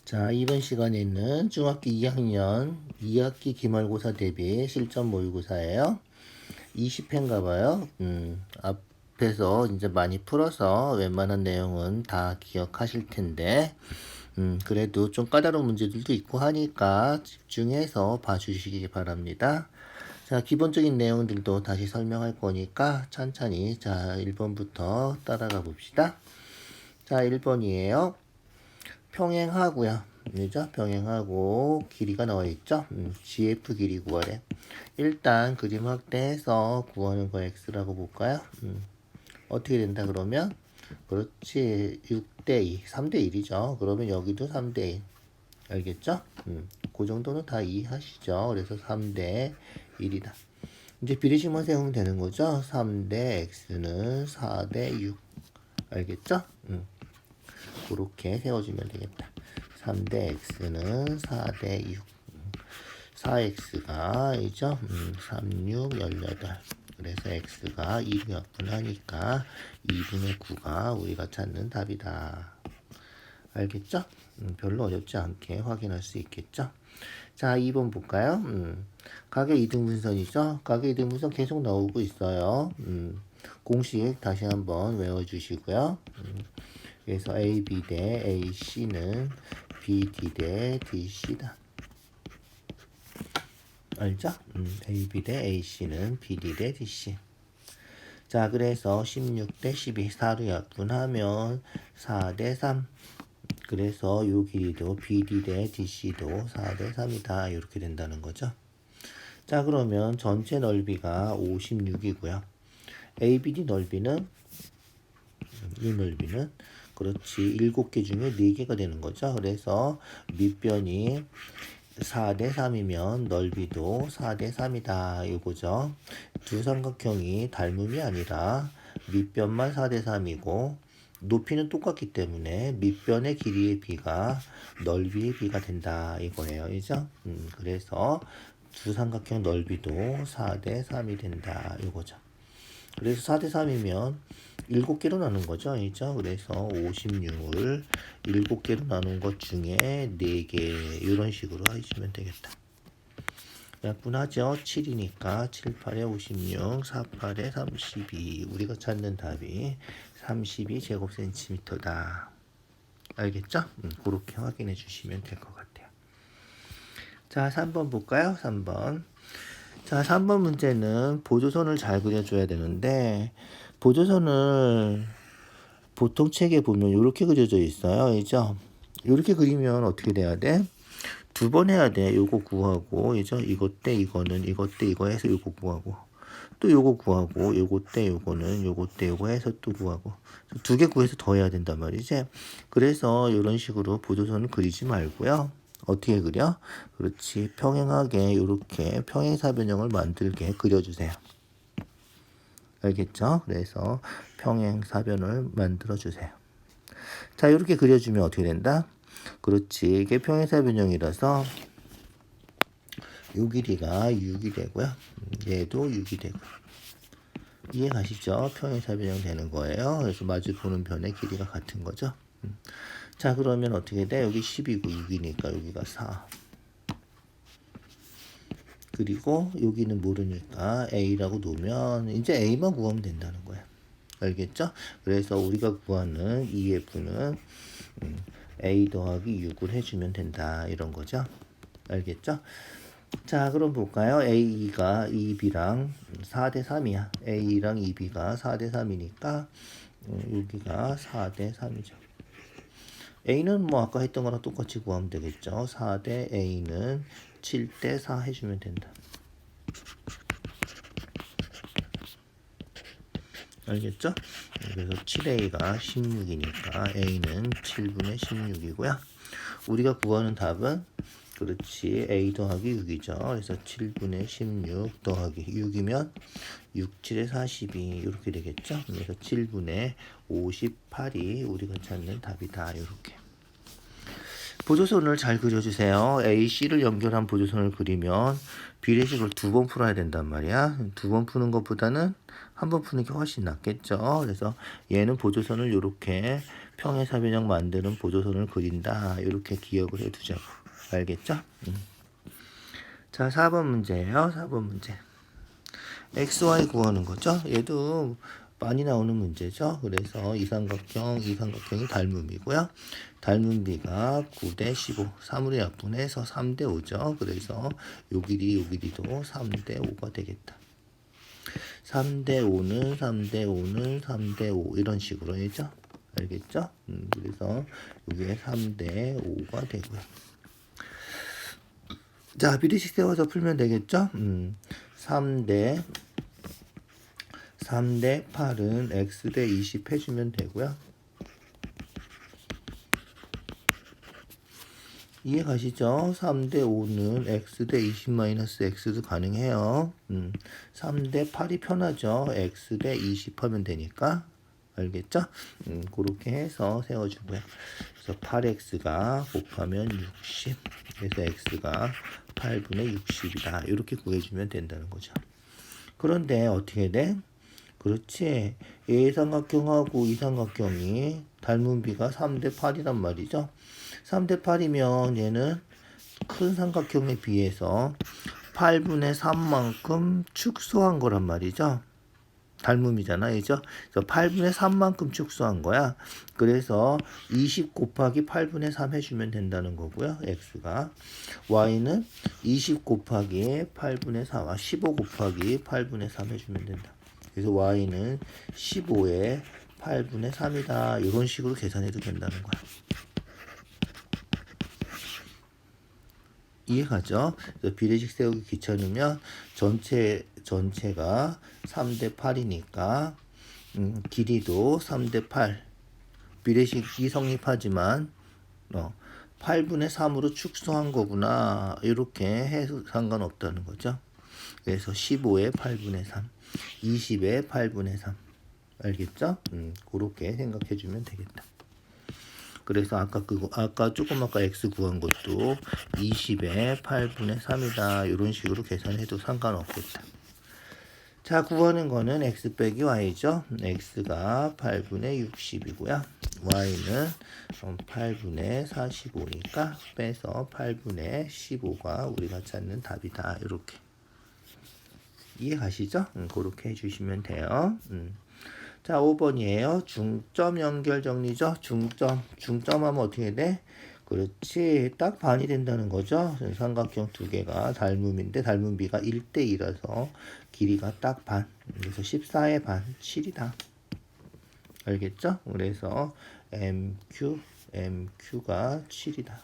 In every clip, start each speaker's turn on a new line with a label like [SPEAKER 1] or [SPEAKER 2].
[SPEAKER 1] 자, 이번 시간에는 중학교 2학년 2학기 기말고사 대비 실전 모의고사예요. 20회인가 봐요. 앞에서 이제 많이 풀어서 웬만한 내용은 다 기억하실 텐데, 그래도 좀 까다로운 문제들도 있고 하니까 집중해서 봐주시기 바랍니다. 자, 기본적인 내용들도 다시 설명할 거니까 천천히 자, 1번부터 따라가 봅시다. 자, 1번이에요. 평행하고요. 그죠? 평행하고 길이가 나와 있죠? GF 길이 구하래. 일단 그림 확대해서 구하는 거 X라고 볼까요? 어떻게 된다 그러면? 그렇지. 6대2, 3대1이죠. 그러면 여기도 3대1. 알겠죠? 그 정도는 다 이해하시죠? 그래서 3대1이다. 이제 비례식만 세우면 되는 거죠? 3대 X는 4대 6. 알겠죠? 그렇게 세워주면 되겠다. 3대 x는 4대 6. 4x가 이죠? 3, 6, 18. 그래서 x가 2분의 하니까 2분의 9가 우리가 찾는 답이다. 알겠죠? 별로 어렵지 않게 확인할 수 있겠죠? 자, 2번 볼까요? 가계 이등분선이죠? 가계 이등분선 계속 나오고 있어요. 공식 다시 한번 외워주시고요. 그래서 AB 대 AC는 BD 대 DC다. 알죠? AB 대 AC는 BD 대 DC. 자, 그래서 16 대 12, 4로 약분하면 4 대 3. 그래서 요 길이도 BD 대 DC도 4 대 3이다. 이렇게 된다는 거죠. 자, 그러면 전체 넓이가 56이고요. ABD 넓이는 이 넓이는 그렇지 7개 중에 4개가 되는 거죠. 그래서 밑변이 4대 3이면 넓이도 4대 3이다 이거죠. 두 삼각형이 닮음이 아니라 밑변만 4대 3이고 높이는 똑같기 때문에 밑변의 길이의 비가 넓이의 비가 된다 이거예요. 그죠? 그래서 두 삼각형 넓이도 4대 3이 된다 이거죠. 그래서 4대 3이면 7개로 나눈 거죠. 그죠? 그래서 56을 7개로 나눈 것 중에 4개 이런 식으로 해주면 되겠다. 약분하죠. 7이니까 7, 8에 56, 4, 8에 32. 우리가 찾는 답이 32제곱센티미터다. 알겠죠? 그렇게 확인해 주시면 될 것 같아요. 자, 3번 볼까요? 3번. 자, 3번 문제는 보조선을 잘 그려줘야 되는데, 보조선을 보통 책에 보면 이렇게 그려져 있어요. 그죠? 이렇게 그리면 어떻게 돼야 돼? 2번 해야 돼. 요거 구하고, 그죠? 이것 때 이거는, 이것 때 이거 해서 요거 구하고, 또 요거 구하고, 요거 때 요거는, 요거 때 요거 해서 또 구하고, 2개 구해서 더 해야 된단 말이지. 그래서 이런 식으로 보조선을 그리지 말고요. 어떻게 그려? 그렇지. 평행하게 이렇게 평행사변형을 만들게 그려주세요. 알겠죠? 그래서 평행사변을 만들어주세요. 자, 이렇게 그려주면 어떻게 된다? 그렇지. 이게 평행사변형이라서 요 길이가 6이 되고요. 얘도 6이 되고. 이해 가시죠? 평행사변형 되는 거예요. 그래서 마주 보는 변의 길이가 같은 거죠. 자, 그러면 어떻게 돼? 여기 10이고 6이니까 여기가 4. 그리고 여기는 모르니까 A라고 놓으면 이제 A만 구하면 된다는 거야. 알겠죠? 그래서 우리가 구하는 EF는 A 더하기 6을 해주면 된다. 이런 거죠. 알겠죠? 자, 그럼 볼까요? A가 2B랑 4대 3이야. A랑 2B가 4대 3이니까 여기가 4대 3이죠. A는 뭐 아까 했던 거랑 똑같이 구하면 되겠죠. 4대 A는 7대 4 해주면 된다. 알겠죠? 그래서 7A가 16이니까 A는 7분의 16이고요. 우리가 구하는 답은 그렇지 A 더하기 6이죠. 그래서 7분의 16 더하기 6이면 6, 7에 42 이렇게 되겠죠. 그래서 7분의 58이 우리가 찾는 답이다. 이렇게. 보조선을 잘 그려주세요. A, C를 연결한 보조선을 그리면 비례식을 2번 풀어야 된단 말이야. 2번 푸는 것보다는 한 번 푸는 게 훨씬 낫겠죠. 그래서 얘는 보조선을 이렇게 평행사변형 만드는 보조선을 그린다. 이렇게 기억을 해두자고. 알겠죠? 자, 4번 문제예요. 4번 문제. XY 구하는 거죠. 얘도 많이 나오는 문제죠. 그래서 이삼각형이 닮음이고요. 닮음비가 9대 15, 3으로 약분해서 3대 5죠. 그래서 요 길이도 3대 5가 되겠다. 3대 5는 3대 5는 3대 5 이런 식으로 해죠. 알겠죠? 그래서 이게 3대 5가 되고요. 자, 비례식 세워서 풀면 되겠죠? 3대 8은 x대 20 해주면 되고요. 이해 가시죠? 3대 5는 x대 20 마이너스 x도 가능해요. 3대 8이 편하죠? x대 20 하면 되니까. 알겠죠? 그렇게 해서 세워주고요. 그래서 8x가 곱하면 60. 그래서 x가 8분의 60이다. 이렇게 구해주면 된다는 거죠. 그런데 어떻게 돼? 그렇지. A삼각형하고 이삼각형이 닮은비가 3대 8이란 말이죠. 3대 8이면 얘는 큰 삼각형에 비해서 8분의 3만큼 축소한 거란 말이죠. 닮음이잖아, 그죠? 그래서 8분의 3만큼 축소한 거야. 그래서 20 곱하기 8분의 3 해주면 된다는 거고요. x가. y는 20 곱하기 8분의 3, 15 곱하기 8분의 3 해주면 된다. 그래서 y는 15에 8분의 3이다. 이런 식으로 계산해도 된다는 거야. 이해가죠? 그래서 비례식 세우기 귀찮으면 전체가 3대 8이니까 길이도 3대 8 비례식이 성립하지만 8분의 3으로 축소한 거구나 이렇게 해도 상관없다는 거죠. 그래서 15에 8분의 3 20에 8분의 3 알겠죠? 그렇게 생각해 주면 되겠다. 그래서 아까 x 구한 것도 20에 8분의 3이다. 이런 식으로 계산해도 상관없겠다. 자, 구하는 거는 x 빼기 y죠. x가 8분의 60이고요. y는 8분의 45니까 빼서 8분의 15가 우리가 찾는 답이다. 이렇게. 이해 가시죠? 그렇게 해주시면 돼요. 자, 5번이에요. 중점 연결 정리죠. 중점하면 어떻게 돼? 그렇지. 딱 반이 된다는 거죠. 삼각형 두 개가 닮음인데 닮음비가 1대2라서 길이가 딱 반. 그래서 14의 반, 7이다. 알겠죠? 그래서 MQ가 7이다.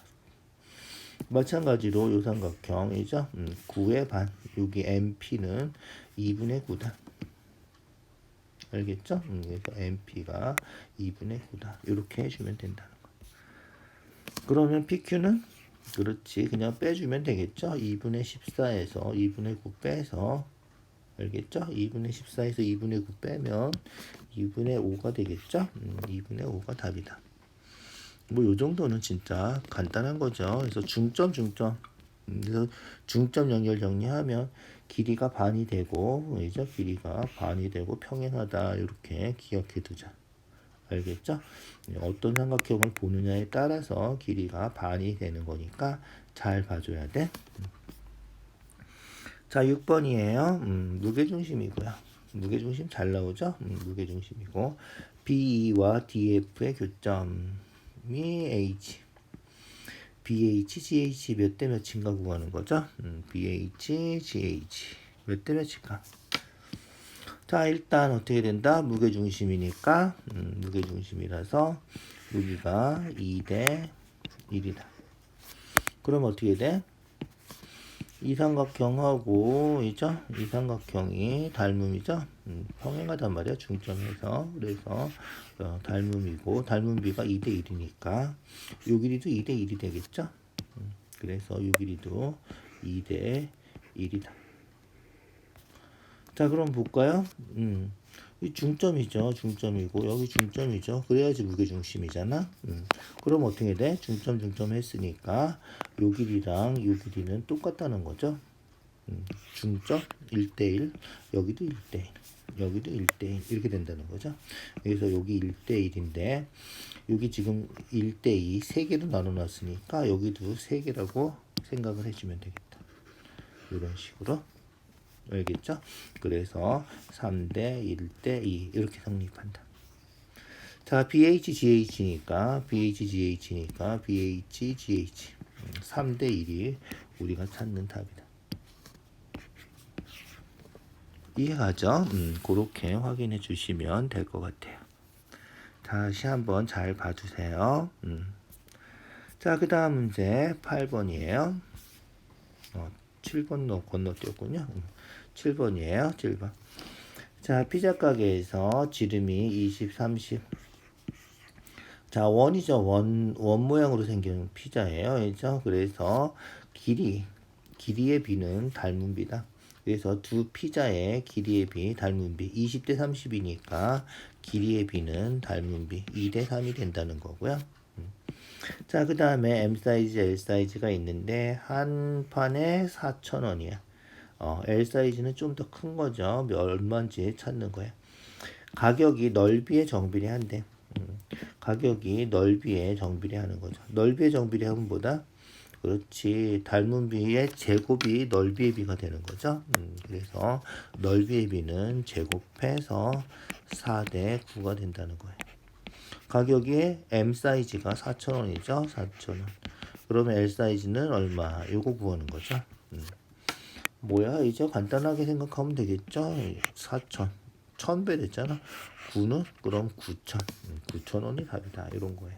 [SPEAKER 1] 마찬가지로 요 삼각형이죠. 9의 반. 여기 MP는 2분의 9다. 알겠죠? 그래서 MP가 2분의 9다. 이렇게 해주면 된다는 거. 그러면 PQ는? 그렇지. 그냥 빼주면 되겠죠? 2분의 14에서 2분의 9 빼서 알겠죠? 2분의 14에서 2분의 9 빼면 2분의 5가 되겠죠? 2분의 5가 답이다. 뭐 요 정도는 진짜 간단한 거죠. 그래서 중점. 그래서 중점 연결 정리하면 길이가 반이 되고, 이제 길이가 반이 되고 평행하다. 이렇게 기억해 두자. 알겠죠? 어떤 삼각형을 보느냐에 따라서 길이가 반이 되는 거니까 잘 봐줘야 돼. 자, 6번이에요. 무게중심이고요. 무게중심 잘 나오죠? 무게중심이고 B와 DF의 교점이 H. BH, GH 몇 대 몇인가 구하는 거죠. BH, GH 몇 대 몇인가. 자, 일단 어떻게 된다? 무게중심이니까 무게중심이라서 여기가 2대 1이다. 그럼 어떻게 돼? 이 삼각형하고 이 삼각형이 닮음이죠. 평행하단 말이야. 중점에서. 그래서 닮음이고 닮음비가 2대 1이니까 요 길이도 2대 1이 되겠죠. 그래서 요 길이도 2대 1이다. 자, 그럼 볼까요? 이 중점이죠. 중점이고 여기 중점이죠. 그래야지 무게중심이잖아. 그럼 어떻게 돼? 중점 했으니까 요 길이랑 요 길이는 똑같다는 거죠. 중점 1대1 여기도 1대1 여기도 1대1 이렇게 된다는 거죠. 그래서 여기 1대1인데 여기 지금 1대2 3개로 나눠놨으니까 여기도 3개라고 생각을 해주면 되겠다. 이런 식으로. 알겠죠? 그래서 3대 1대2 이렇게 성립한다. 자, BH, GH니까 BH, GH 3대 1이 우리가 찾는 답이다. 이해가죠? 그렇게 확인해 주시면 될 것 같아요. 다시 한번 잘 봐주세요. 자, 그 다음 문제 8번이에요. 7번 건너뛰었군요. 7번이에요. 7번. 자, 피자 가게에서 지름이 20, 30. 자, 원이죠. 원 모양으로 생긴 피자예요. 그렇죠? 그래서 길이의 비는 닮은 비다. 그래서 두 피자의 길이의 비, 닮은 비 20대 30이니까 길이의 비는 닮은 비 2대 3이 된다는 거고요. 자, 그 다음에 M 사이즈, L 사이즈가 있는데 한 판에 4,000원이야. L 사이즈는 좀 더 큰 거죠. 얼마인지 찾는 거야. 가격이 넓이에 정비례한대. 가격이 넓이에 정비례하는 거죠. 넓이에 정비례하면 뭐다? 그렇지. 닮은 비의 제곱이 넓이의 비가 되는 거죠. 그래서 넓이의 비는 제곱해서 4대 9가 된다는 거예요. 가격이 M 사이즈가 4,000원이죠. 4,000원. 그러면 L 사이즈는 얼마? 요거 구하는 거죠. 뭐야? 이제 간단하게 생각하면 되겠죠. 4,000. 1,000배 됐잖아. 9는 그럼 9,000. 9,000원이 답이다. 이런 거예요.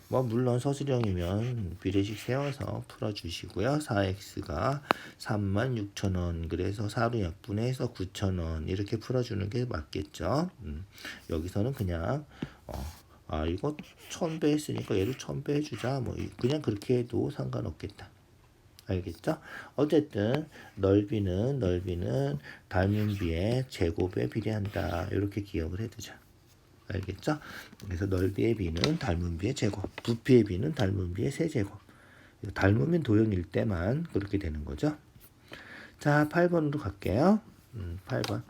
[SPEAKER 1] 뭐 물론 서술형이면 비례식 세워서 풀어주시고요. 4x가 36,000원. 그래서 4로 약분해서 9,000원. 이렇게 풀어주는 게 맞겠죠. 여기서는 그냥 이거 1,000배 했으니까 얘도 1,000배 해주자. 뭐 그냥 그렇게 해도 상관없겠다. 알겠죠? 어쨌든 넓이는 닮은 비의 제곱에 비례한다. 이렇게 기억을 해두자. 알겠죠? 그래서 넓이의 비는 닮은 비의 제곱, 부피의 비는 닮은 비의 세제곱. 닮으면 도형일 때만 그렇게 되는 거죠. 자, 8번으로 갈게요. 8번.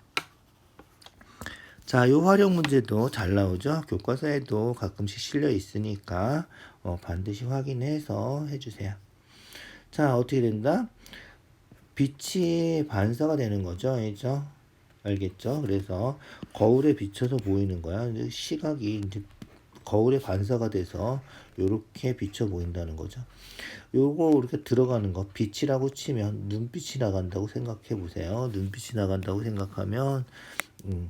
[SPEAKER 1] 자, 요 활용 문제도 잘 나오죠? 교과서에도 가끔씩 실려 있으니까 반드시 확인해서 해주세요. 자, 어떻게 된다? 빛이 반사가 되는 거죠. 알죠? 알겠죠? 그래서 거울에 비춰서 보이는 거야. 시각이 이제 거울에 반사가 돼서 이렇게 비춰 보인다는 거죠. 요거 이렇게 들어가는 거 빛이라고 치면 눈빛이 나간다고 생각해 보세요. 눈빛이 나간다고 생각하면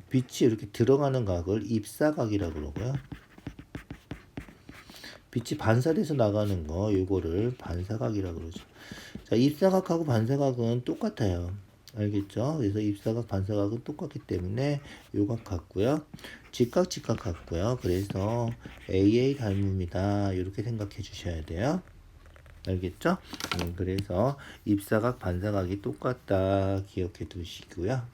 [SPEAKER 1] 빛이 이렇게 들어가는 각을 입사각이라고 그러고요. 빛이 반사돼서 나가는 거 요거를 반사각이라고 그러죠. 자, 입사각하고 반사각은 똑같아요. 알겠죠? 그래서 입사각, 반사각은 똑같기 때문에 요각 같고요. 직각 같고요. 그래서 AA 닮음이다. 이렇게 생각해 주셔야 돼요. 알겠죠? 그래서 입사각, 반사각이 똑같다. 기억해 두시고요.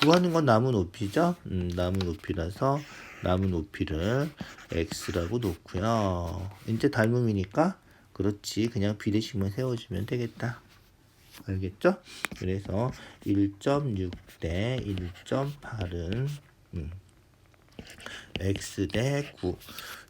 [SPEAKER 1] 구하는 건 나무 높이죠? 나무 높이라서 나무 높이를 x라고 놓고요. 이제 닮음이니까 그렇지. 그냥 비례식만 세워주면 되겠다. 알겠죠? 그래서 1.6 대 1.8은 x 대 9.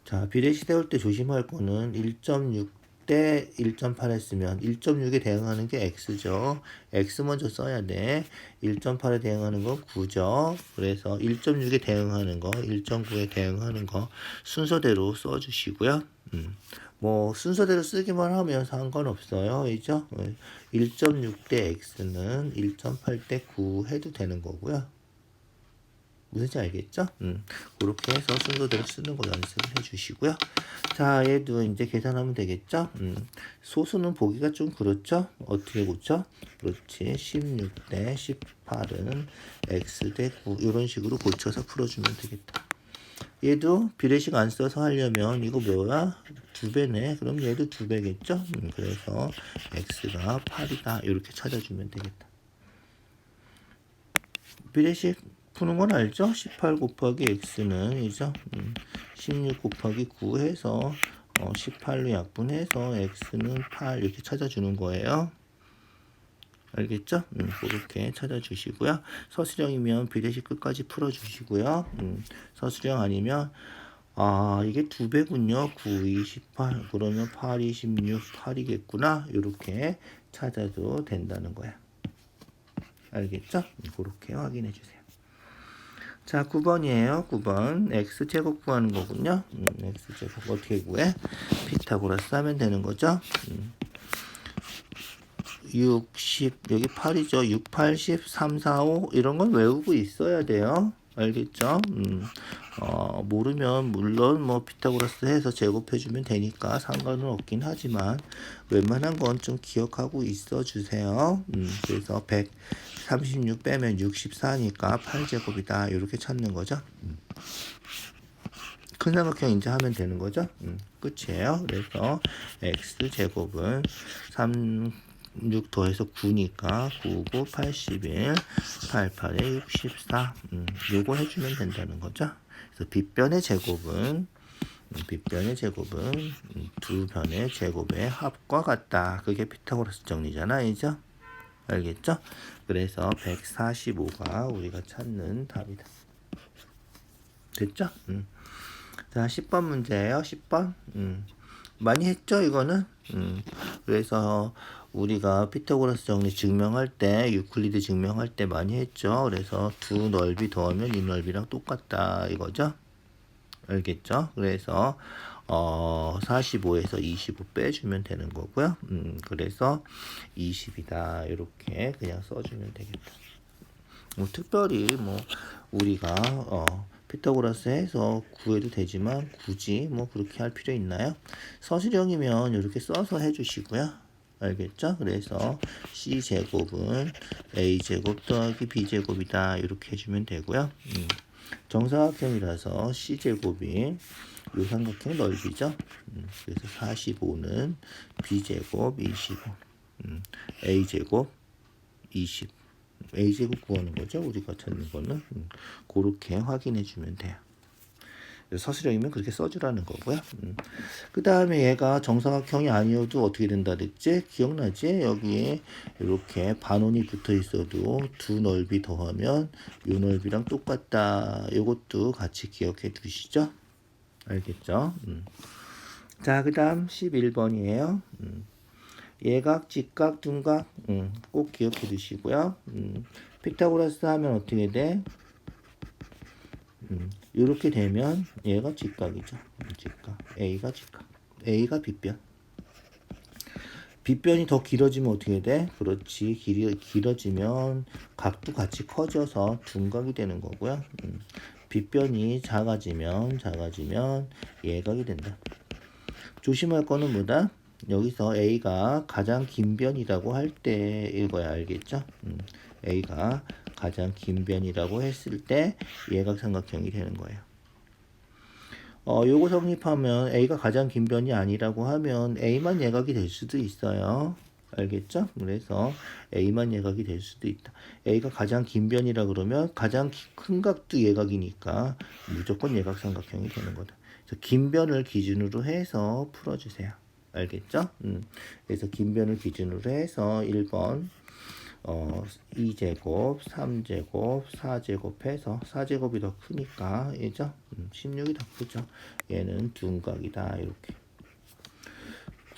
[SPEAKER 1] 자, 비례식 세울 때 조심할 거는 1.6 대 1.8 했으면 1.6에 대응하는 게 x죠. x 먼저 써야 돼. 1.8에 대응하는 건 9죠. 그래서 1.6에 대응하는 거, 1.9에 대응하는 거 순서대로 써주시고요. 뭐 순서대로 쓰기만 하면 상관없어요. 그죠? 1.6 대 x는 1.8 대 9 해도 되는 거고요. 무슨지 알겠죠? 그렇게 해서 순서대로 쓰는 거 연습을 해주시고요. 자, 얘도 이제 계산하면 되겠죠? 소수는 보기가 좀 그렇죠? 어떻게 고쳐? 그렇지. 16 대 18은 x 대 9 이런 식으로 고쳐서 풀어주면 되겠다. 얘도 비례식 안 써서 하려면 이거 뭐야? 2배네. 그럼 얘도 2배겠죠? 그래서 x가 8이다. 이렇게 찾아주면 되겠다. 비례식 푸는 건 알죠? 18 곱하기 x는 이죠? 16 곱하기 9 해서 18로 약분해서 x는 8 이렇게 찾아주는 거예요. 알겠죠? 그렇게 찾아주시고요. 서술형이면 비례식 끝까지 풀어주시고요. 서술형 아니면 이게 2배군요. 9, 28. 그러면 8, 26, 8이겠구나. 이렇게 찾아도 된다는 거야. 알겠죠? 그렇게 확인해 주세요. 자, 9번이에요. 9번. x제곱 구하는 거군요. x제곱 어떻게 구해? 피타고라스 하면 되는 거죠. 60, 여기 8이죠. 6, 80, 3, 4, 5 이런 건 외우고 있어야 돼요. 알겠죠? 모르면 물론 뭐 피타고라스 해서 제곱해주면 되니까 상관은 없긴 하지만 웬만한 건 좀 기억하고 있어 주세요. 그래서 136 빼면 64니까 8제곱이다. 이렇게 찾는 거죠. 큰 삼각형 이제 하면 되는 거죠. 끝이에요. 그래서 x제곱은 6 더해서 9니까 9, 9, 81, 88에 64. 요거 해주면 된다는 거죠. 그래서 빗변의 제곱은 두 변의 제곱의 합과 같다. 그게 피타고라스 정리잖아, 이죠? 알겠죠? 그래서 145가 우리가 찾는 답이다. 됐죠? 자, 10번 문제예요. 10번. 많이 했죠, 이거는? 그래서 우리가 피타고라스 정리 증명할 때, 유클리드 증명할 때 많이 했죠. 그래서 두 넓이 더하면 이 넓이랑 똑같다, 이거죠? 알겠죠? 그래서 45에서 25 빼주면 되는 거고요. 그래서 20이다. 이렇게 그냥 써주면 되겠다. 뭐 특별히 뭐 우리가 피타고라스 해서 구해도 되지만 굳이 뭐 그렇게 할 필요 있나요? 서술형이면 이렇게 써서 해주시고요. 알겠죠? 그래서 C제곱은 A제곱 더하기 B제곱이다. 이렇게 해주면 되고요. 정사각형이라서 C제곱이 요 삼각형 넓이죠. 그래서 45는 B제곱 25, A제곱 20. A제곱 구하는 거죠. 우리가 찾는 거는. 그렇게 확인해 주면 돼요. 서술형이면 그렇게 써주라는 거고요. 그 다음에 얘가 정사각형이 아니어도 어떻게 된다 그랬지? 기억나지? 여기에 이렇게 반원이 붙어 있어도 두 넓이 더하면 이 넓이랑 똑같다. 이것도 같이 기억해 두시죠. 알겠죠? 자, 그 다음 11번이에요. 예각, 직각, 둔각 꼭 기억해 두시고요. 피타고라스 하면 어떻게 돼? 이렇게 되면 얘가 직각이죠. 직각. A가 직각. A가 빗변. 빗변이 더 길어지면 어떻게 돼? 그렇지. 길어지면 각도 같이 커져서 둔각이 되는 거고요. 빗변이 작아지면 예각이 된다. 조심할 거는 뭐다? 여기서 A가 가장 긴 변이라고 할 때 이거야. 알겠죠? A가 가장 긴 변이라고 했을 때 예각삼각형이 되는 거예요. 요거 성립하면 A가 가장 긴 변이 아니라고 하면 A만 예각이 될 수도 있어요. 알겠죠? 그래서 A만 예각이 될 수도 있다. A가 가장 긴 변이라 그러면 가장 큰 각도 예각이니까 무조건 예각삼각형이 되는 거다. 그래서 긴 변을 기준으로 해서 풀어주세요. 알겠죠? 그래서 긴 변을 기준으로 해서 1번 2제곱, 3제곱, 4제곱 해서 4제곱이 더 크니까 얘죠? 16이 더 크죠? 얘는 둔각이다. 이렇게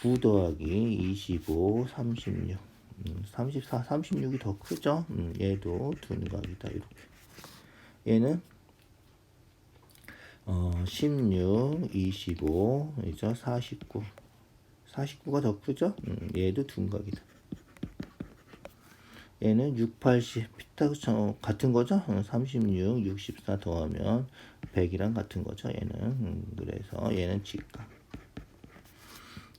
[SPEAKER 1] 9 더하기 25, 36 34, 36이 더 크죠? 얘도 둔각이다. 이렇게 얘는 16, 25, 이죠? 49 49가 더 크죠? 얘도 둔각이다. 얘는 6, 80, 피타 같은 거죠? 36, 64 더하면 100이랑 같은 거죠? 얘는. 그래서 얘는 직각.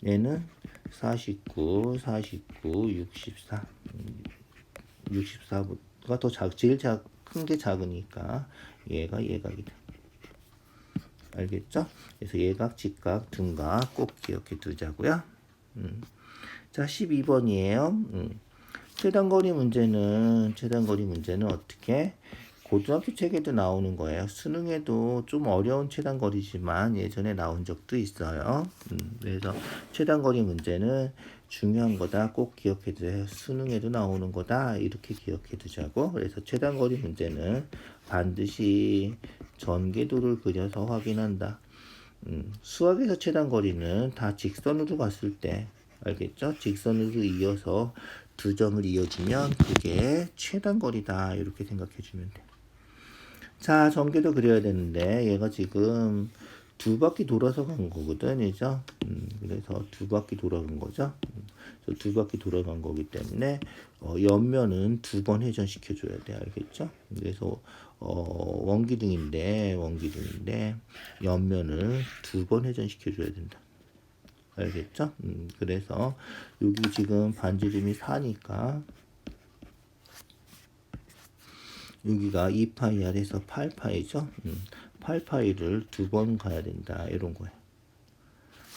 [SPEAKER 1] 얘는 49, 64. 64가 더 제일 큰 게 작으니까 얘가 예각이다. 알겠죠? 그래서 예각, 직각, 둔각 꼭 기억해 두자고요. 자, 12번이에요. 최단거리 문제는 어떻게? 고등학교 책에도 나오는 거예요. 수능에도 좀 어려운 최단거리지만 예전에 나온 적도 있어요. 그래서 최단거리 문제는 중요한 거다. 꼭 기억해 두세요. 수능에도 나오는 거다. 이렇게 기억해 두자고. 그래서 최단거리 문제는 반드시 전개도를 그려서 확인한다. 수학에서 최단거리는 다 직선으로 갔을 때, 알겠죠? 직선으로 이어서 두 점을 이어주면 그게 최단거리다. 이렇게 생각해 주면 돼. 자, 전개도 그려야 되는데 얘가 지금 두 바퀴 돌아서 간 거거든, 그죠? 그래서 두 바퀴 돌아간 거죠. 두 바퀴 돌아간 거기 때문에 옆면은 두 번 회전시켜 줘야 돼, 알겠죠? 그래서 원기둥인데 옆면을 두 번 회전시켜 줘야 된다. 알겠죠? 그래서 여기 지금 반지름이 4니까 여기가 2파이 아래서 8파이죠. 8파이를 두 번 가야 된다. 이런 거예요.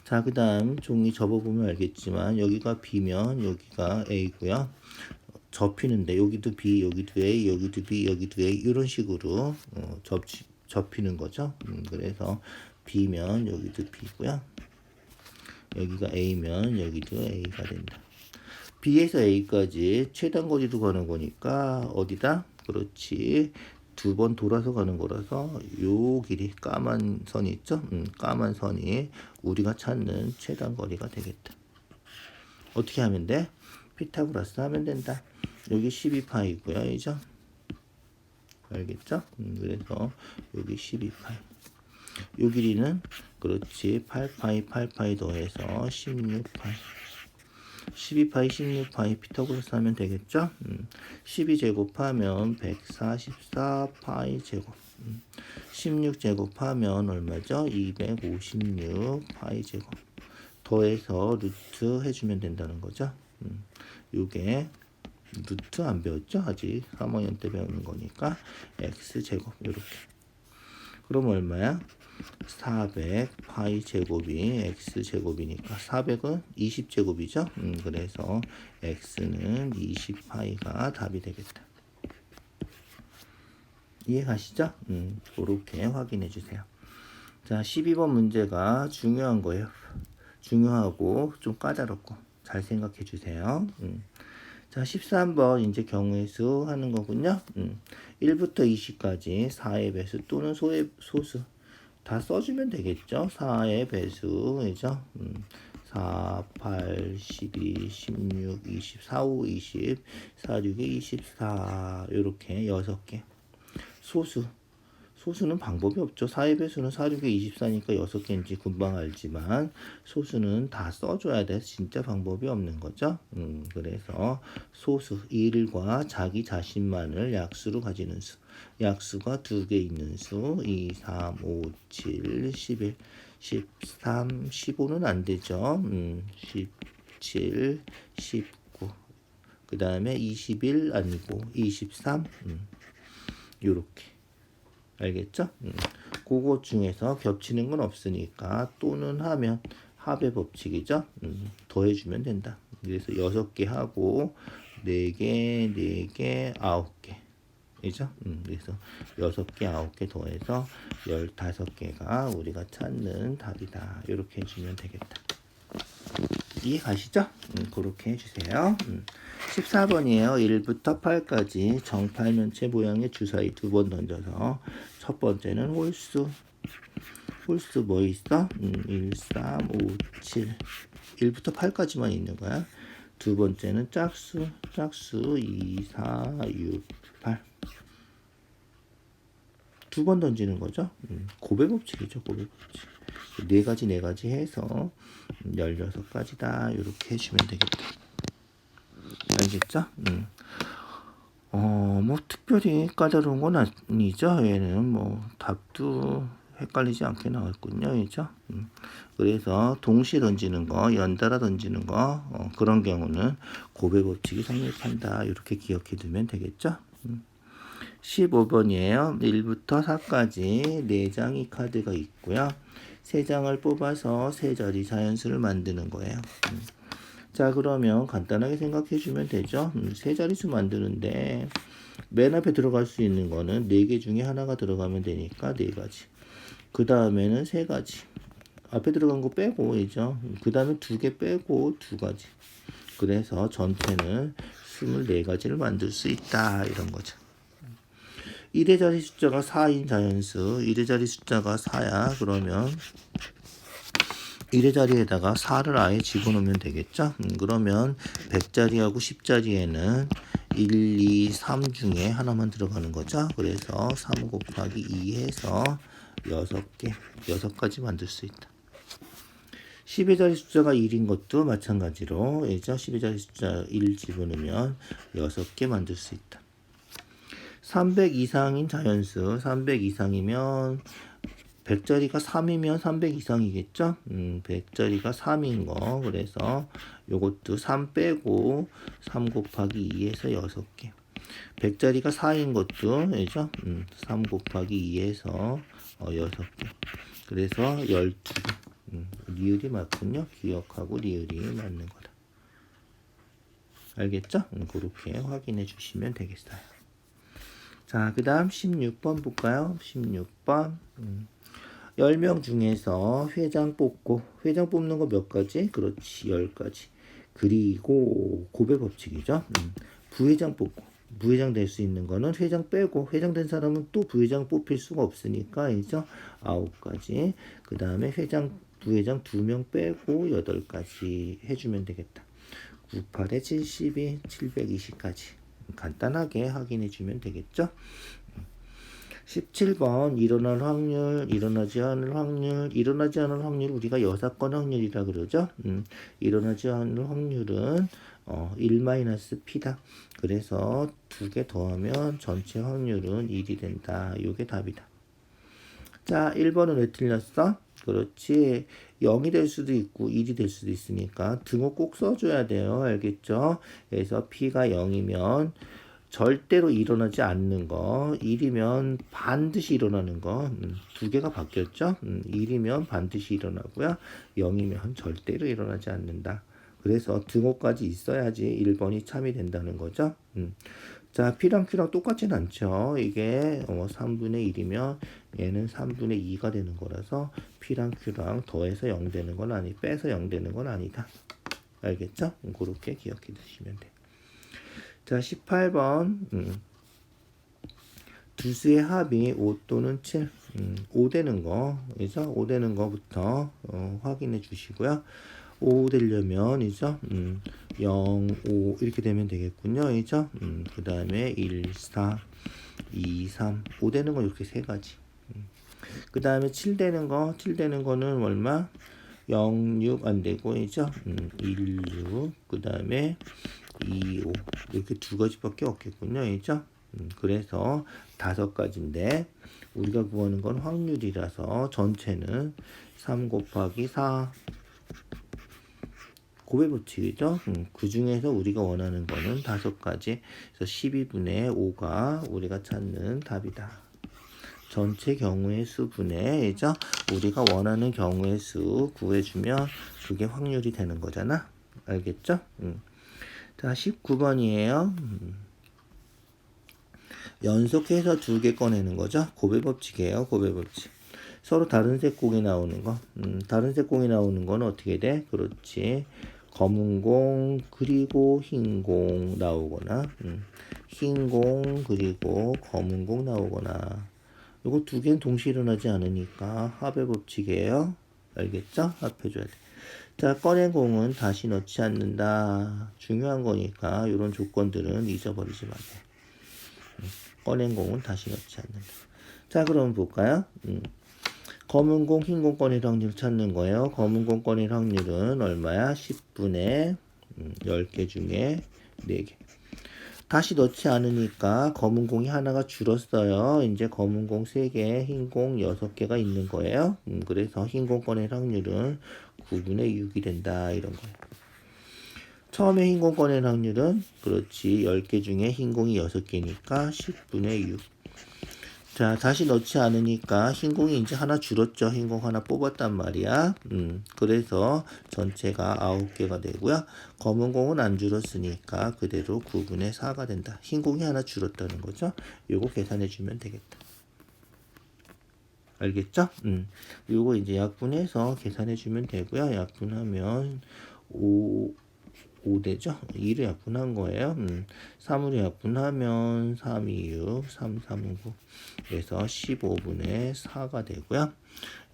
[SPEAKER 1] 자, 그 다음 종이 접어보면 알겠지만 여기가 B면 여기가 A고요. 접히는데 여기도 B, 여기도 A, 여기도 B, 여기도 A 이런 식으로 접히는 거죠. 그래서 B면 여기도 B고요. 여기가 A면 여기도 A가 된다. B에서 A까지 최단거리로 가는 거니까 어디다? 그렇지. 두 번 돌아서 가는 거라서 요 길이 까만 선이 있죠? 까만 선이 우리가 찾는 최단거리가 되겠다. 어떻게 하면 돼? 피타고라스 하면 된다. 여기 12파이고요. 이죠? 알겠죠? 그래서 여기 12파이. 요 길이는 그렇지. 8파이 더해서 16파이. 12파이 16파이 피타고라스 하면 되겠죠? 12제곱하면 144파이 제곱. 16제곱하면 얼마죠? 256파이 제곱. 더해서 루트 해주면 된다는 거죠. 요게 루트 안 배웠죠? 아직 3학년 때 배우는 거니까 x제곱 이렇게. 그럼 얼마야? 400 파이 제곱이 x제곱이니까 400은 20제곱이죠. 그래서 x는 20파이가 답이 되겠다. 이해 가시죠? 그렇게 확인해 주세요. 자, 12번 문제가 중요한 거예요. 중요하고 좀 까다롭고 잘 생각해 주세요. 자, 13번 이제 경우의 수 하는 거군요. 1부터 20까지 4의 배수 또는 소수 다 써주면 되겠죠. 4의 배수이죠. 4, 8, 12, 16, 24, 5, 20, 4, 6에 24 이렇게 6개. 소수는 방법이 없죠. 4의 배수는 4, 6에 24니까 6개인지 금방 알지만 소수는 다 써줘야 돼. 진짜 방법이 없는 거죠. 그래서 소수 1과 자기 자신만을 약수로 가지는 수. 약수가 2개 있는 수 2, 3, 5, 7, 11, 13, 15는 안 되죠. 17, 19. 그 다음에 21 아니고 23 요렇게. 알겠죠? 그것 중에서 겹치는 건 없으니까 또는 하면 합의 법칙이죠. 더해주면 된다. 그래서 6개 하고 4개, 4개, 9개. 그죠? 그래서 6개, 9개 더해서 15개가 우리가 찾는 답이다. 이렇게 해주면 되겠다. 이해 가시죠? 그렇게 해주세요. 14번이에요. 1부터 8까지 정팔면체 모양의 주사위 2번 던져서 첫 번째는 홀수 뭐 있어? 1, 3, 5, 7 1부터 8까지만 있는 거야. 두 번째는 짝수 2, 4, 6, 8 두 번 던지는 거죠. 고배 법칙이죠. 고배 법칙. 네 가지 해서 16가지다. 이렇게 해주면 되겠다. 알겠죠? 뭐 특별히 까다로운 건 아니죠. 얘는 뭐 답도 헷갈리지 않게 나왔군요. 그죠? 그래서 동시에 던지는 거, 연달아 던지는 거, 그런 경우는 고배 법칙이 성립한다. 이렇게 기억해 두면 되겠죠? 15번이에요. 1부터 4까지 4장의 카드가 있고요. 3장을 뽑아서 3자리 자연수를 만드는 거예요. 자, 그러면 간단하게 생각해 주면 되죠. 3자릿수 만드는데 맨 앞에 들어갈 수 있는 거는 4개 중에 하나가 들어가면 되니까 4가지. 그 다음에는 3가지. 앞에 들어간 거 빼고, 이죠. 그 다음에 2개 빼고 2가지. 그래서 전체는 24가지를 만들 수 있다. 이런 거죠. 1의 자리 숫자가 4인 자연수. 1의 자리 숫자가 4야. 그러면 1의 자리에다가 4를 아예 집어넣으면 되겠죠? 그러면 100자리하고 10자리에는 1, 2, 3 중에 하나만 들어가는 거죠. 그래서 3 곱하기 2 해서 6개, 6가지 만들 수 있다. 10의 자리 숫자가 1인 것도 마찬가지로, 예죠? 10의 자리 숫자 1 집어넣으면 6개 만들 수 있다. 300 이상인 자연수, 300 이상이면 100자리가 3이면 300 이상이겠죠? 100자리가 3인 거. 그래서 요것도 3 빼고 3 곱하기 2에서 6개. 100자리가 4인 것도, 그죠? 3 곱하기 2에서 6개. 그래서 12개. 리을이 맞군요. 기억하고 리을이 맞는 거다. 알겠죠? 그렇게 확인해 주시면 되겠어요. 자, 그 다음 16번 볼까요? 16번. 10명 중에서 회장 뽑고, 회장 뽑는 거 몇 가지? 그렇지, 10가지. 그리고 고배 법칙이죠. 부회장 뽑고, 부회장 될 수 있는 거는 회장 빼고, 회장 된 사람은 또 부회장 뽑힐 수가 없으니까, 이죠? 9가지. 그 다음에 회장, 부회장 2명 빼고 8가지 해주면 되겠다. 98에 72, 720까지. 간단하게 확인해 주면 되겠죠? 17번 일어날 확률, 일어나지 않을 확률, 일어나지 않을 확률 우리가 여사건 확률이라 그러죠. 일어나지 않을 확률은 1-P다. 그래서 2개 더하면 전체 확률은 1이 된다. 요게 답이다. 자, 1번은 왜 틀렸어? 그렇지. 0이 될 수도 있고 1이 될 수도 있으니까 등호 꼭 써줘야 돼요. 알겠죠? 그래서 P가 0이면 절대로 일어나지 않는 거, 1이면 반드시 일어나는 거, 2개가 바뀌었죠? 1이면 반드시 일어나고요. 0이면 절대로 일어나지 않는다. 그래서 등호까지 있어야지 1번이 참이 된다는 거죠. 자, P랑 Q랑 똑같진 않죠. 이게 3분의 1이면 얘는 3분의 2가 되는 거라서 P랑 Q랑 더해서 0 되는 건 아니, 빼서 0 되는 건 아니다. 알겠죠? 그렇게 기억해 두시면 돼요. 자, 18번. 두 수의 합이 5 또는 7. 5 되는 거, 그죠? 5 되는 거부터 확인해 주시고요. 5 되려면, 이죠? 0, 5 이렇게 되면 되겠군요. 이죠? 그 다음에 1, 4, 2, 3, 5 되는 거 이렇게 3가지. 그 다음에 7 되는 거, 7 되는 거는 얼마? 0, 6 안 되고, 이죠? 1, 6, 그 다음에 2, 5 이렇게 2가지밖에 없겠군요. 이죠? 그래서 5가지인데 우리가 구하는 건 확률이라서 전체는 3 곱하기 4 고배 법칙이죠. 그 중에서 우리가 원하는 거는 5가지. 그래서 12분의 5가 우리가 찾는 답이다. 전체 경우의 수 분의, 이죠? 우리가 원하는 경우의 수 구해주면 그게 확률이 되는 거잖아. 알겠죠? 자, 19번이에요. 연속해서 2개 꺼내는 거죠. 고배 법칙이에요. 고배 법칙. 서로 다른 색 공이 나오는 거. 다른 색 공이 나오는 건 어떻게 돼? 그렇지. 검은 공 그리고 흰 공 나오거나 흰 공 그리고 검은 공 나오거나 요거 2개는 동시에 일어나지 않으니까 합의 법칙이에요. 알겠죠? 합해줘야 돼. 자, 꺼낸 공은 다시 넣지 않는다. 중요한 거니까 이런 조건들은 잊어버리지 마세요. 꺼낸 공은 다시 넣지 않는다. 자, 그럼 볼까요? 검은 공, 흰 공 꺼낼 확률 찾는 거예요. 검은 공 꺼낼 확률은 얼마야? 10분의 10개 중에 4개. 다시 넣지 않으니까 검은 공이 하나가 줄었어요. 이제 검은 공 3개, 흰 공 6개가 있는 거예요. 그래서 흰 공 꺼낼 확률은 9분의 6이 된다. 이런 거예요. 처음에 흰 공 꺼낼 확률은 그렇지. 10개 중에 흰 공이 6개니까 10분의 6. 자, 다시 넣지 않으니까 흰 공이 이제 하나 줄었죠. 흰 공 하나 뽑았단 말이야. 그래서 전체가 9개가 되고요. 검은 공은 안 줄었으니까 그대로 9분의 4가 된다. 흰 공이 하나 줄었다는 거죠. 요거 계산해 주면 되겠다. 알겠죠? 요거 이제 약분해서 계산해 주면 되고요. 약분하면 5 되죠? 2를 약분한 거예요. 3으로 약분하면 3, 2, 6, 3, 3, 9. 그래서 15분의 4가 되고요.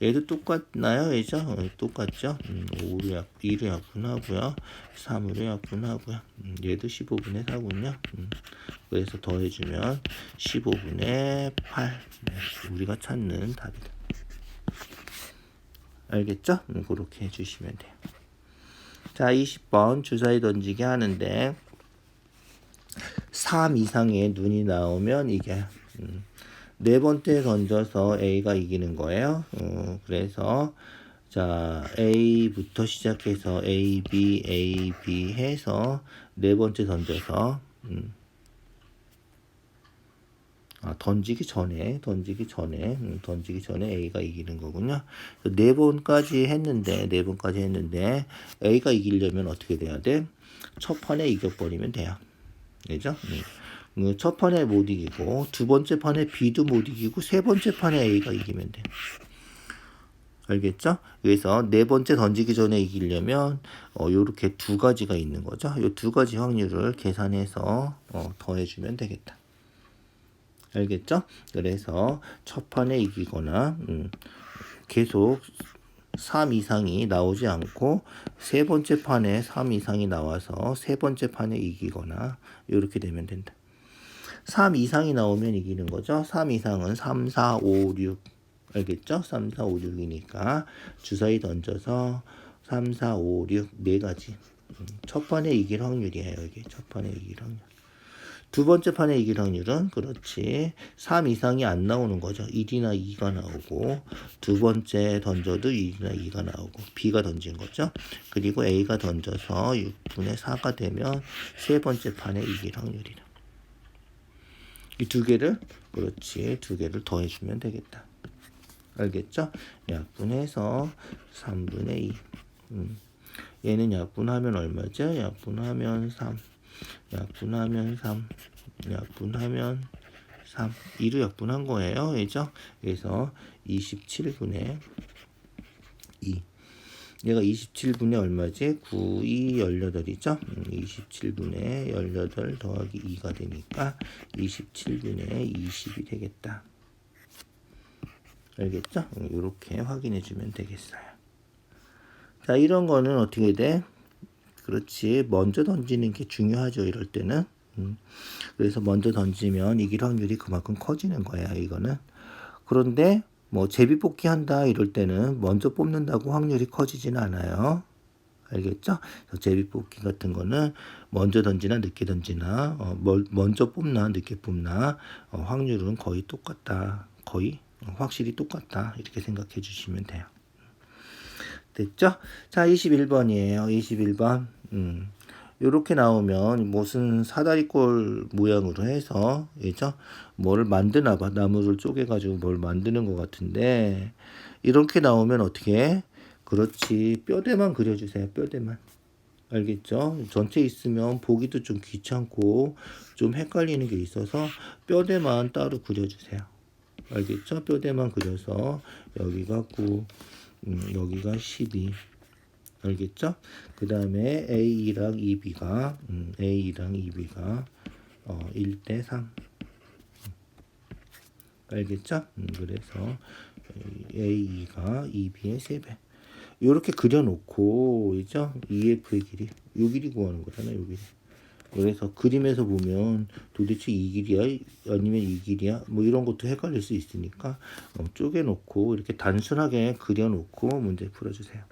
[SPEAKER 1] 얘도 똑같나요? 얘죠? 똑같죠? 2로 약분하고요. 3으로 약분하고요. 얘도 15분의 4군요. 그래서 더해주면 15분의 8. 우리가 찾는 답이다. 알겠죠? 그렇게 해주시면 돼요. 자, 20번 주사위 던지기 하는데 3 이상의 눈이 나오면 이게 네 번째 던져서 A가 이기는 거예요. 그래서 자, A부터 시작해서 A, B, A, B 해서 네 번째 던져서 던지기 전에 A가 이기는 거군요. 네 번까지 했는데 A가 이기려면 어떻게 돼야 돼? 첫 판에 이겨버리면 돼요. 그죠? 첫 판에 못 이기고 두 번째 판에 B도 못 이기고 세 번째 판에 A가 이기면 돼. 알겠죠? 그래서 네 번째 던지기 전에 이기려면 요렇게 두 가지가 있는 거죠. 요 두 가지 확률을 계산해서 더해주면 되겠다. 알겠죠? 그래서 첫 판에 이기거나 계속 3 이상이 나오지 않고 세 번째 판에 3 이상이 나와서 세 번째 판에 이기거나 이렇게 되면 된다. 3 이상이 나오면 이기는 거죠. 3 이상은 3, 4, 5, 6 알겠죠? 3, 4, 5, 6이니까 주사위 던져서 3, 4, 5, 6 네 가지. 첫 판에 이길 확률이에요. 이게 첫 판에 이길 확률. 두 번째 판에 이길 확률은 그렇지 3 이상이 안 나오는 거죠. 1이나 2가 나오고 두 번째 던져도 1이나 2가 나오고 B가 던진 거죠. 그리고 A가 던져서 6분의 4가 되면 세 번째 판에 이길 확률이다. 이 두 개를 그렇지 두 개를 더해주면 되겠다. 알겠죠? 약분해서 3분의 2 얘는 약분하면 얼마죠? 약분하면 3 약분하면 3 약분하면 3 2로 약분한 거예요. 그죠? 그래서 27분의 2 얘가 27분의 얼마지? 9, 2, 18이죠? 27분의 18 더하기 2가 되니까 27분의 20이 되겠다. 알겠죠? 이렇게 확인해 주면 되겠어요. 자, 이런 거는 어떻게 돼? 그렇지. 먼저 던지는 게 중요하죠. 이럴 때는. 그래서 먼저 던지면 이길 확률이 그만큼 커지는 거야. 이거는. 그런데 뭐 제비뽑기 한다 이럴 때는 먼저 뽑는다고 확률이 커지지는 않아요. 알겠죠? 제비뽑기 같은 거는 먼저 던지나 늦게 던지나 먼저 뽑나 늦게 뽑나 확률은 거의 똑같다. 거의 확실히 똑같다. 이렇게 생각해 주시면 돼요. 됐죠? 자, 21번이에요. 21번. 요렇게 나오면 무슨 사다리꼴 모양으로 해서, 그죠? 뭐를 만드나 봐. 나무를 쪼개가지고 뭘 만드는 것 같은데, 이렇게 나오면 어떻게 해? 그렇지. 뼈대만 그려주세요. 뼈대만. 알겠죠? 전체 있으면 보기도 좀 귀찮고, 좀 헷갈리는 게 있어서, 뼈대만 따로 그려주세요. 알겠죠? 뼈대만 그려서, 여기가 9, 여기가 12. 알겠죠? 그 다음에 A랑 2B가 1대 3. 알겠죠? 그래서 A가 2B의 3배. 이렇게 그려놓고, 그죠? EF의 길이, 요 길이 구하는 거잖아요, 요 길이. 그래서 그림에서 보면 도대체 이 길이야? 아니면 이 길이야? 뭐 이런 것도 헷갈릴 수 있으니까 쪼개놓고 이렇게 단순하게 그려놓고 문제 풀어주세요.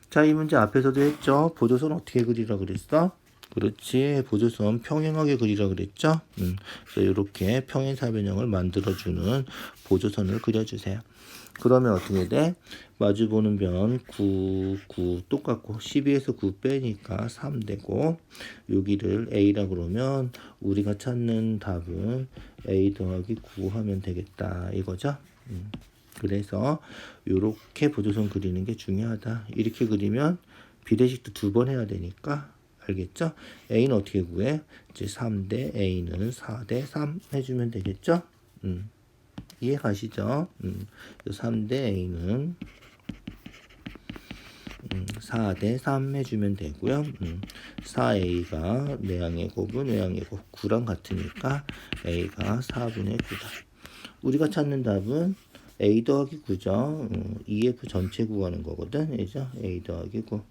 [SPEAKER 1] 자, 이 문제 앞에서도 했죠? 보조선 어떻게 그리라 그랬어? 그렇지. 보조선 평행하게 그리라 그랬죠? 그래서 이렇게 평행사변형을 만들어주는 보조선을 그려주세요. 그러면 어떻게 돼? 마주보는 변 9, 9 똑같고 12에서 9 빼니까 3 되고 여기를 A라 그러면 우리가 찾는 답은 A 더하기 9 하면 되겠다 이거죠. 그래서 이렇게 보조선 그리는 게 중요하다. 이렇게 그리면 비례식도 2번 해야 되니까 알겠죠? A는 어떻게 구해? 이제 3대 A는 4대 3 해주면 되겠죠? 이해 가시죠? 3대 A는 4대 3 해주면 되고요. 4A가 내항의 곱은 외항의 곱 9랑 같으니까 A가 4분의 9다. 우리가 찾는 답은 A 더하기 9죠. 2F 전체 구하는 거거든. 그죠? A 더하기 9.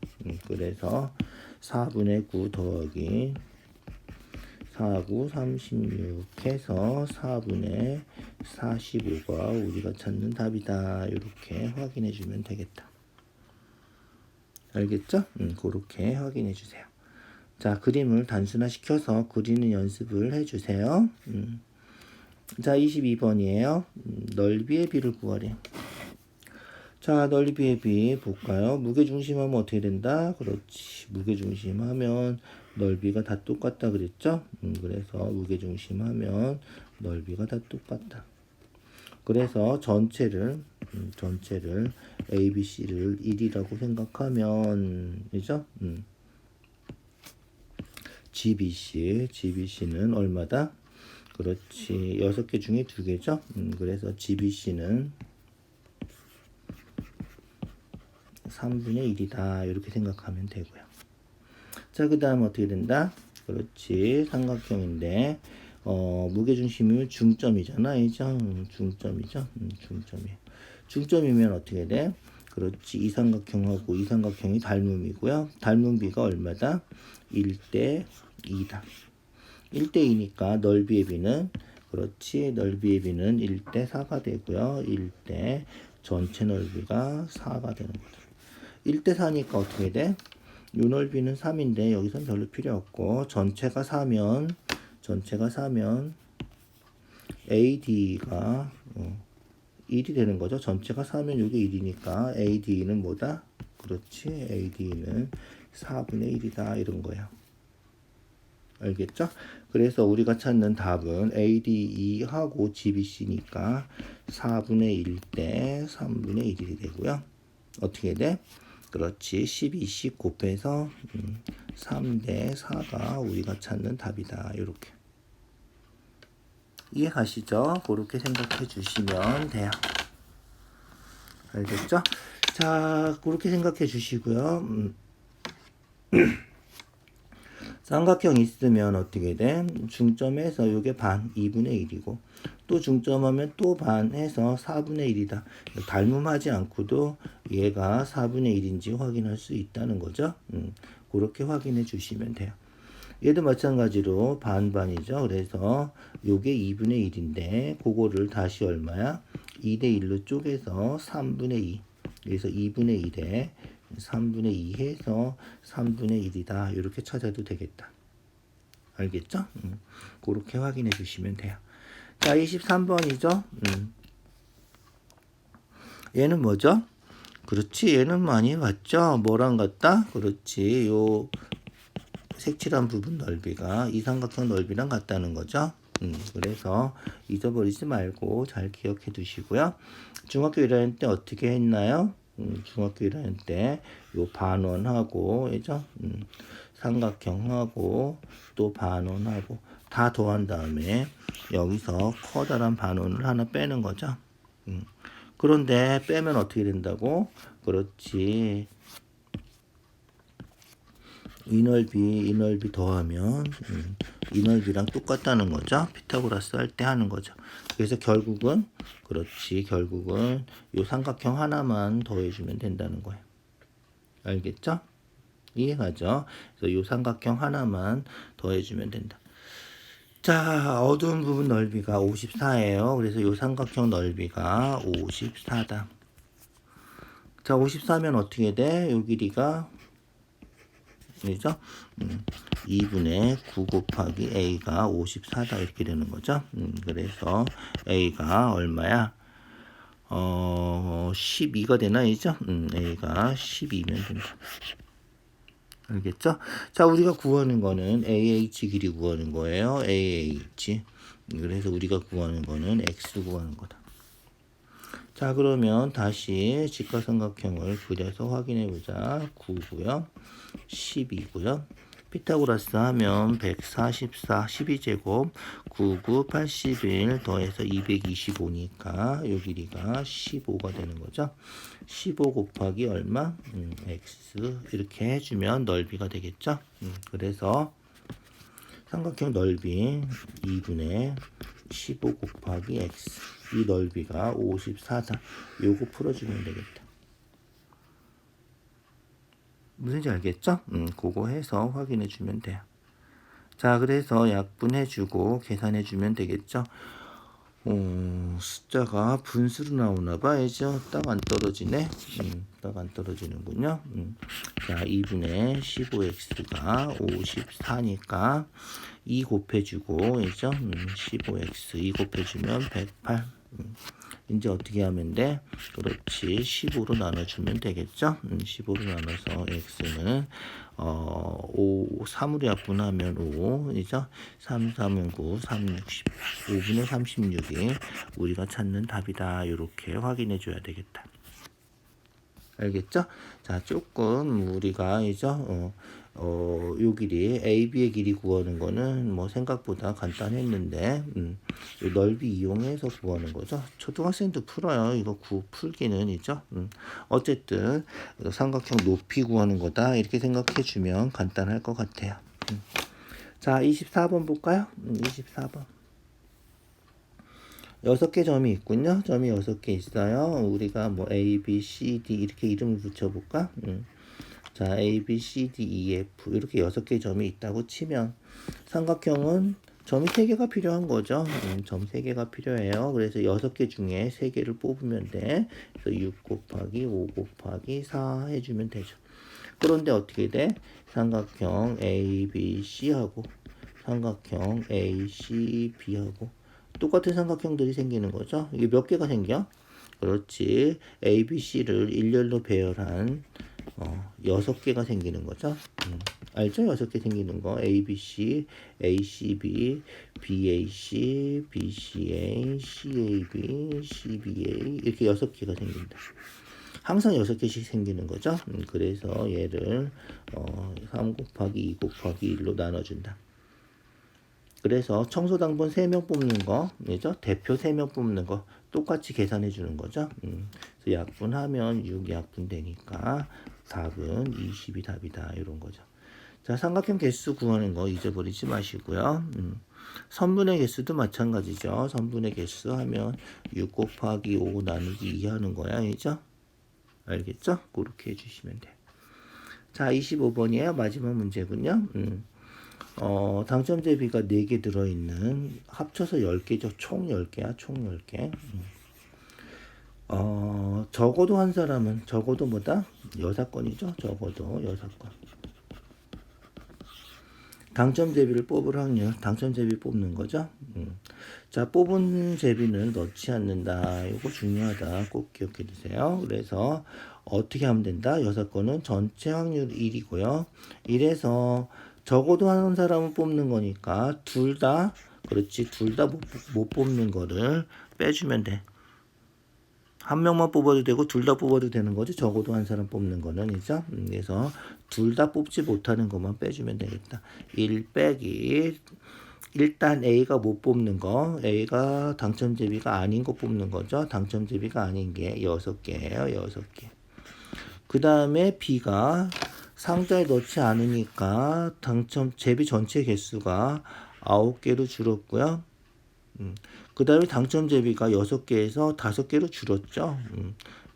[SPEAKER 1] 그래서 4분의 9 더하기 4, 9, 36 해서 4분의 45가 우리가 찾는 답이다. 이렇게 확인해 주면 되겠다. 알겠죠? 그렇게 확인해 주세요. 자, 그림을 단순화시켜서 그리는 연습을 해 주세요. 자, 22번이에요. 넓이의 비를 구하래. 자, 넓이의 비 볼까요? 무게중심하면 어떻게 된다? 그렇지. 무게중심하면 넓이가 다 똑같다 그랬죠? 그래서 무게중심하면 넓이가 다 똑같다. 그래서 전체를 ABC를 1이라고 생각하면 그죠? GBC는 얼마다? 그렇지. 6개 중에 2개죠? 그래서 GBC는 3분의 1이다. 이렇게 생각하면 되고요. 자, 그 다음 어떻게 된다? 그렇지. 삼각형인데, 무게중심이면 중점이잖아. 이죠? 중점이죠? 중점이면 어떻게 돼? 그렇지. 이 삼각형하고 이 삼각형이 닮음이고요. 닮음비가 얼마다? 1대 2다. 1대 2니까 넓이의 비는 그렇지. 넓이의 비는 1대 4가 되고요. 1대 전체 넓이가 4가 되는 거죠. 1대 4니까 어떻게 돼? 요 넓이는 3인데 여기선 별로 필요 없고 전체가 4면 AD가 1이 되는 거죠. 전체가 4면 이게 1이니까 AD는 뭐다? 그렇지. AD는 4분의 1이다. 이런 거예요. 알겠죠? 그래서 우리가 찾는 답은 ADE하고 GBC니까 4분의 1대 3분의 1이 되고요. 어떻게 돼? 그렇지. 12씩 곱해서 3대 4가 우리가 찾는 답이다. 이렇게. 이해 가시죠? 그렇게 생각해 주시면 돼요. 알겠죠? 자, 그렇게 생각해 주시고요. 삼각형 있으면 어떻게 돼? 중점에서 이게 반, 2분의 1이고 또 중점하면 또 반 해서 4분의 1이다. 닮음하지 않고도 얘가 4분의 1인지 확인할 수 있다는 거죠. 그렇게 확인해 주시면 돼요. 얘도 마찬가지로 반반이죠. 그래서 요게 2분의 1인데 그거를 다시 얼마야? 2대 1로 쪼개서 3분의 2. 그래서 2분의 1에 3분의 2 해서 3분의 1이다. 이렇게 찾아도 되겠다. 알겠죠? 그렇게 확인해 주시면 돼요. 자, 23번이죠. 얘는 뭐죠? 그렇지. 얘는 많이 봤죠? 뭐랑 같다? 그렇지. 요 색칠한 부분 넓이가 이 삼각형 넓이랑 같다는 거죠. 그래서 잊어버리지 말고 잘 기억해 두시고요. 중학교 1학년 때 어떻게 했나요? 중학교 1학년 때 요 반원하고 그죠? 삼각형하고 또 반원하고 다 더한 다음에 여기서 커다란 반원을 하나 빼는 거죠. 그런데 빼면 어떻게 된다고? 그렇지. 이 넓이 더하면 이 넓이랑 똑같다는 거죠. 피타고라스 할 때 하는 거죠. 그래서 결국은 이 삼각형 하나만 더해주면 된다는 거예요. 알겠죠? 이해가죠? 그래서 이 삼각형 하나만 더해주면 된다. 자, 어두운 부분 넓이가 54예요. 그래서 이 삼각형 넓이가 54다. 자, 54면 어떻게 돼? 요 길이가 그죠? 2분의 9 곱하기 A가 54다 이렇게 되는 거죠. 그래서 A가 얼마야? 12가 되나, 이죠? A가 12면 된다. 알겠죠? 자, 우리가 구하는 거는 AH 길이 구하는 거예요. AH. 그래서 우리가 구하는 거는 X 구하는 거다. 자, 그러면 다시 직각삼각형을 그려서 확인해 보자. 9고요. 10이고요. 피타고라스 하면 144, 12제곱, 99, 81 더해서 225니까 요 길이가 15가 되는 거죠. 15 곱하기 얼마? X 이렇게 해주면 넓이가 되겠죠. 그래서 삼각형 넓이 2분의 15 곱하기 X 이 넓이가 54다. 요거 풀어주면 되겠다. 무슨지 알겠죠? 그거 해서 확인해 주면 돼요. 자, 그래서 약분해 주고 계산해 주면 되겠죠? 숫자가 분수로 나오나 봐야죠. 딱 안 떨어지네. 딱 안 떨어지는군요. 자, 2분의 15x가 54니까 2 곱해주고, 이죠? 15x 2 곱해주면 108. 이제 어떻게 하면 돼? 그렇지. 15로 나눠주면 되겠죠? 15로 나눠서 x는 3으로 약분하면 5, 이죠? 3, 3은 9, 3, 60, 5분의 36이 우리가 찾는 답이다. 이렇게 확인해 줘야 되겠다. 알겠죠? 자, 조금 우리가 이죠? 요 길이 AB의 길이 구하는 거는 뭐 생각보다 간단했는데 넓이 이용해서 구하는 거죠. 초등학생도 풀어요. 이거 풀기는 있죠. 어쨌든 삼각형 높이 구하는 거다 이렇게 생각해 주면 간단할 것 같아요. 자, 24번 볼까요? 24번. 6개 점이 있군요. 점이 6개 있어요. 우리가 뭐 A, B, C, D 이렇게 이름을 붙여볼까? 자, A, B, C, D, E, F 이렇게 6개 점이 있다고 치면 삼각형은 점이 3개가 필요한 거죠. 점 3개가 필요해요. 그래서 6개 중에 3개를 뽑으면 돼. 그래서 6 곱하기 5 곱하기 4 해주면 되죠. 그런데 어떻게 돼? 삼각형 A, B, C하고 삼각형 A, C, B하고 똑같은 삼각형들이 생기는 거죠. 이게 몇 개가 생겨? 그렇지. A, B, C를 일렬로 배열한 6개가 생기는 거죠. 알죠? 6개 생기는 거. A, B, C, A, C, B, B, A, C, B, C, A, C, A, B, C, B, A 이렇게 6개가 생긴다. 항상 6개씩 생기는 거죠. 그래서 얘를 3 곱하기 2 곱하기 1로 나눠준다. 그래서 청소당번 3명 뽑는 거, 그죠? 대표 3명 뽑는 거 똑같이 계산해 주는 거죠. 그래서 약분하면 6 약분되니까 답은 20이 답이다. 이런 거죠. 자, 삼각형 개수 구하는 거 잊어버리지 마시고요. 선분의 개수도 마찬가지죠. 선분의 개수 하면 6 곱하기 5 나누기 2 하는 거야. 그죠? 알겠죠? 그렇게 해주시면 돼요. 자, 25번이에요. 마지막 문제군요. 당첨 제비가 4개 들어있는 합쳐서 10개죠. 총 10개야. 총 10개. 적어도 한 사람은 적어도 뭐다? 6건이죠. 적어도 6건. 당첨 제비를 뽑을 확률. 당첨 제비 뽑는 거죠. 자, 뽑은 제비는 넣지 않는다. 이거 중요하다. 꼭 기억해 두세요. 그래서 어떻게 하면 된다? 6건은 전체 확률 1이고요. 이래서 적어도 한 사람은 뽑는 거니까 둘 다, 그렇지, 둘 다 못 뽑는 거를 빼주면 돼. 한 명만 뽑아도 되고 둘 다 뽑아도 되는 거지. 적어도 한 사람 뽑는 거는, 이죠? 그래서 둘 다 뽑지 못하는 것만 빼주면 되겠다. 1 빼기 일단 A가 못 뽑는 거, A가 당첨 제비가 아닌 거 뽑는 거죠. 당첨 제비가 아닌 게 6개예요. 6개. 그 다음에 B가 상자에 넣지 않으니까 당첨 제비 전체 개수가 9개로 줄었고요. 그 다음에 당첨 제비가 6개에서 5개로 줄었죠.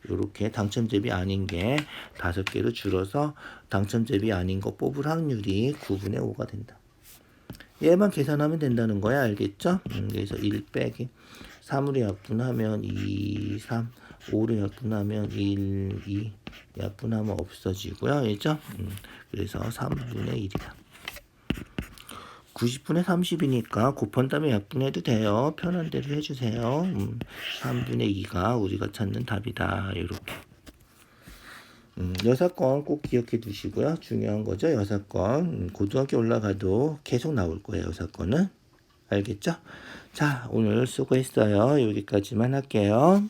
[SPEAKER 1] 이렇게 당첨 제비 아닌 게 5개로 줄어서 당첨 제비 아닌 거 뽑을 확률이 9분의 5가 된다. 얘만 계산하면 된다는 거야. 알겠죠? 그래서 1 빼기 3으로 약분하면 2, 3, 5로 약분하면 1, 2 약분하면 없어지고요. 알죠? 그래서 3분의 1이다. 90분의 30이니까 곱한 다음에 약분해도 돼요. 편한 대로 해주세요. 3분의 2가 우리가 찾는 답이다. 이렇게. 여사건 꼭 기억해 두시고요. 중요한 거죠. 여사건. 고등학교 올라가도 계속 나올 거예요. 여사건은. 알겠죠? 자, 오늘 수고했어요. 여기까지만 할게요.